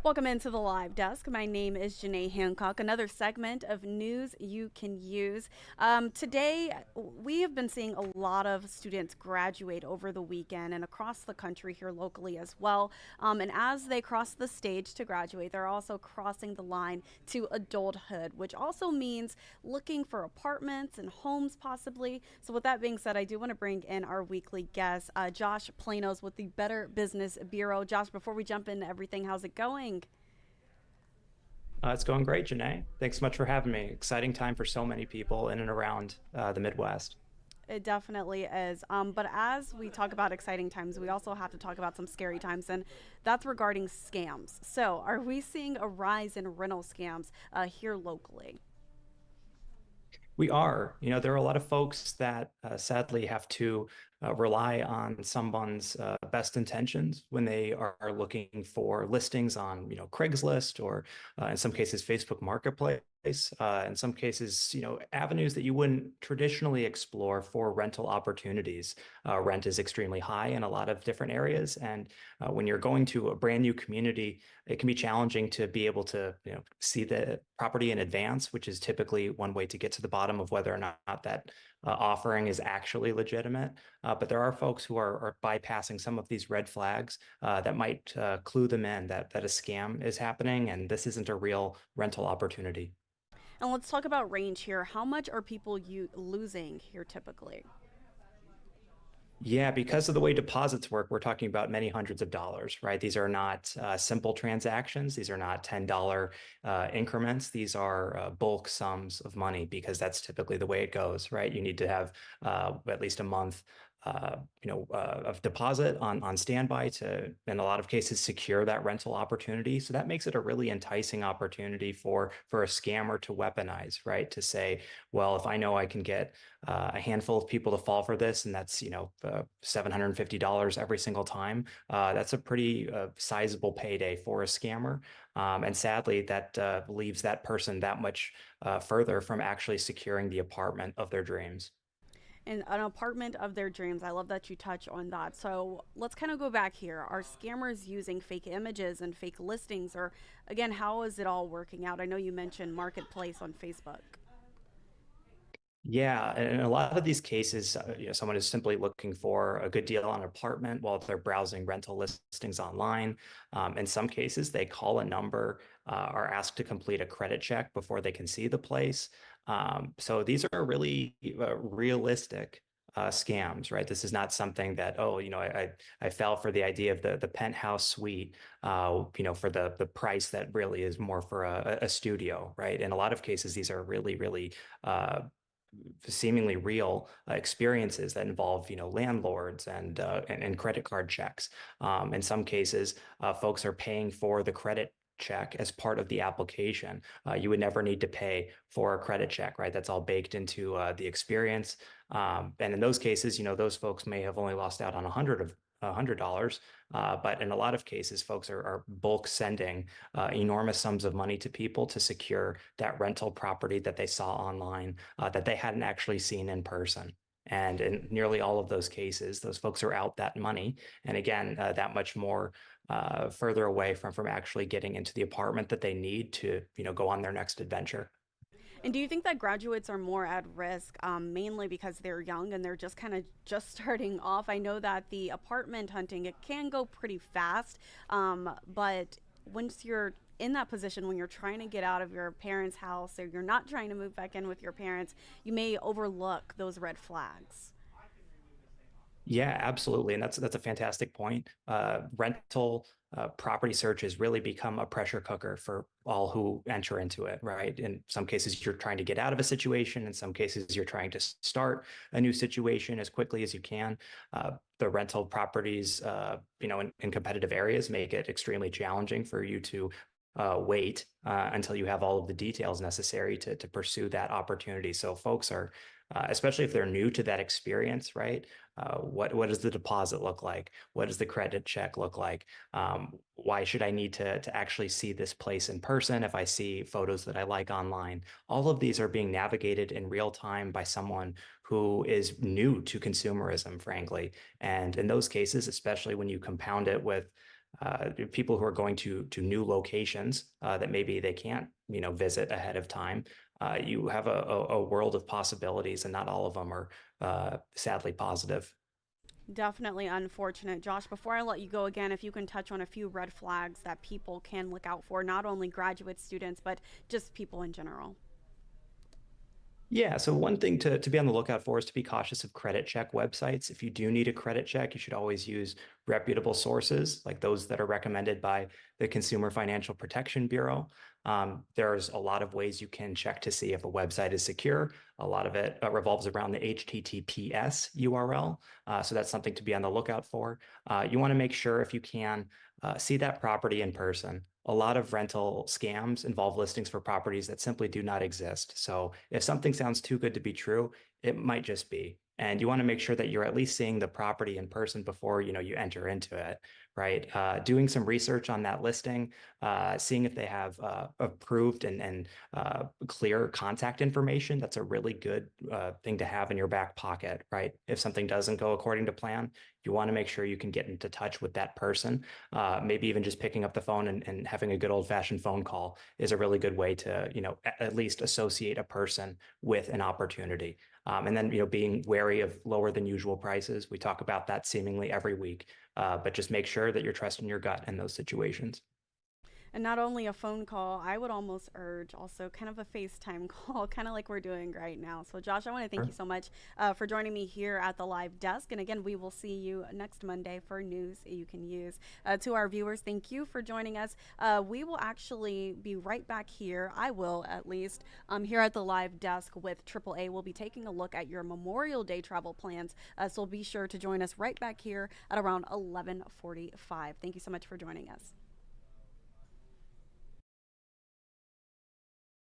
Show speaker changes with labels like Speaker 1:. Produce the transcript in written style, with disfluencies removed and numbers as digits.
Speaker 1: Welcome into the live desk. My name is Janae Hancock, another segment of news you can use. Today, we have been seeing a lot of students graduate over the weekend and across the country here locally as well. And as they cross the stage to graduate, they're also crossing the line to adulthood, which also means looking for apartments and homes possibly. So, with that being said, I do want to bring in our weekly guest, Josh Planos with the Better Business Bureau. Josh, before we jump into everything, how's it going?
Speaker 2: It's going great, Janae. Thanks so much for having me. Exciting time for so many people in and around the Midwest.
Speaker 1: It definitely is. But as we talk about exciting times, we also have to talk about some scary times, and that's regarding scams. So, are we seeing a rise in rental scams here locally?
Speaker 2: There are a lot of folks that sadly have to rely on someone's best intentions when they are looking for listings on, Craigslist or in some cases, Facebook Marketplace. In some cases, avenues that you wouldn't traditionally explore for rental opportunities. Rent is extremely high in a lot of different areas. And when you're going to a brand new community, it can be challenging to be able to, see the property in advance, which is typically one way to get to the bottom of whether or not that offering is actually legitimate. But there are folks who are bypassing some of these red flags that might clue them in that a scam is happening and this isn't a real rental opportunity.
Speaker 1: And let's talk about range here. How much are people losing here typically?
Speaker 2: Yeah, because of the way deposits work, we're talking about many hundreds of dollars, right? These are not simple transactions. These are not $10 increments. These are bulk sums of money because that's typically the way it goes, right? You need to have at least a month of deposit on standby to, in a lot of cases, secure that rental opportunity. So that makes it a really enticing opportunity for a scammer to weaponize, right? To say, well, if I know I can get a handful of people to fall for this, and that's $750 every single time, that's a pretty sizable payday for a scammer. And sadly, that leaves that person that much further from actually securing the apartment of their dreams.
Speaker 1: In an apartment of their dreams. I love that you touch on that. So let's kind of go back here. Are scammers using fake images and fake listings? Or again, how is it all working out? I know you mentioned Marketplace on Facebook.
Speaker 2: Yeah, and in a lot of these cases, someone is simply looking for a good deal on an apartment while they're browsing rental listings online. In some cases, they call a number, are asked to complete a credit check before they can see the place. So these are really realistic scams, right? This is not something that, oh, I fell for the idea of the penthouse suite, for the price that really is more for a studio, right? In a lot of cases, these are really, really seemingly real experiences that involve, landlords and credit card checks. In some cases, folks are paying for the credit check as part of the application. You would never need to pay for a credit check, right? That's all baked into the experience. And in those cases, those folks may have only lost out on $100, but in a lot of cases, folks are bulk sending enormous sums of money to people to secure that rental property that they saw online that they hadn't actually seen in person. And in nearly all of those cases, those folks are out that money. And again, that much more further away from actually getting into the apartment that they need to, go on their next adventure.
Speaker 1: And do you think that graduates are more at risk, mainly because they're young and they're just kind of just starting off? I know that the apartment hunting, it can go pretty fast, but once you're in that position, when you're trying to get out of your parents' house or you're not trying to move back in with your parents, you may overlook those red flags.
Speaker 2: Yeah, absolutely. And that's a fantastic point. Rental property search has really become a pressure cooker for all who enter into it, right? In some cases, you're trying to get out of a situation. In some cases, you're trying to start a new situation as quickly as you can. The rental properties, in competitive areas make it extremely challenging for you to wait until you have all of the details necessary to pursue that opportunity. So folks are, especially if they're new to that experience, right? What does the deposit look like? What does the credit check look like? Why should I need to actually see this place in person if I see photos that I like online? All of these are being navigated in real time by someone who is new to consumerism, frankly. And in those cases, especially when you compound it with people who are going to new locations that maybe they can't, visit ahead of time. You have a world of possibilities, and not all of them are sadly positive.
Speaker 1: Definitely unfortunate. Josh, before I let you go again, if you can touch on a few red flags that people can look out for, not only graduate students, but just people in general.
Speaker 2: Yeah, so one thing to be on the lookout for is to be cautious of credit check websites. If you do need a credit check, you should always use reputable sources like those that are recommended by the Consumer Financial Protection Bureau. There's a lot of ways you can check to see if a website is secure. A lot of it revolves around the HTTPS URL. So that's something to be on the lookout for. You want to make sure, if you can, see that property in person. A lot of rental scams involve listings for properties that simply do not exist. So if something sounds too good to be true, it might just be. And you want to make sure that you're at least seeing the property in person before you enter into it, right? Doing some research on that listing, seeing if they have approved and clear contact information. That's a really good thing to have in your back pocket, right? If something doesn't go according to plan, you want to make sure you can get into touch with that person. Maybe even just picking up the phone and having a good old-fashioned phone call is a really good way to, at least associate a person with an opportunity. And then, being wary of lower than usual prices. We talk about that seemingly every week, but just make sure that you're trusting your gut in those situations.
Speaker 1: And not only a phone call, I would almost urge also kind of a FaceTime call, kind of like we're doing right now. So, Josh, I want to thank you
Speaker 2: Sure.
Speaker 1: so much for joining me here at the live desk. And again, we will see you next Monday for news you can use. To our viewers, thank you for joining us. We will actually be right back here. I will, at least, here at the live desk with AAA. We'll be taking a look at your Memorial Day travel plans. So be sure to join us right back here at around 11:45. Thank you so much for joining us.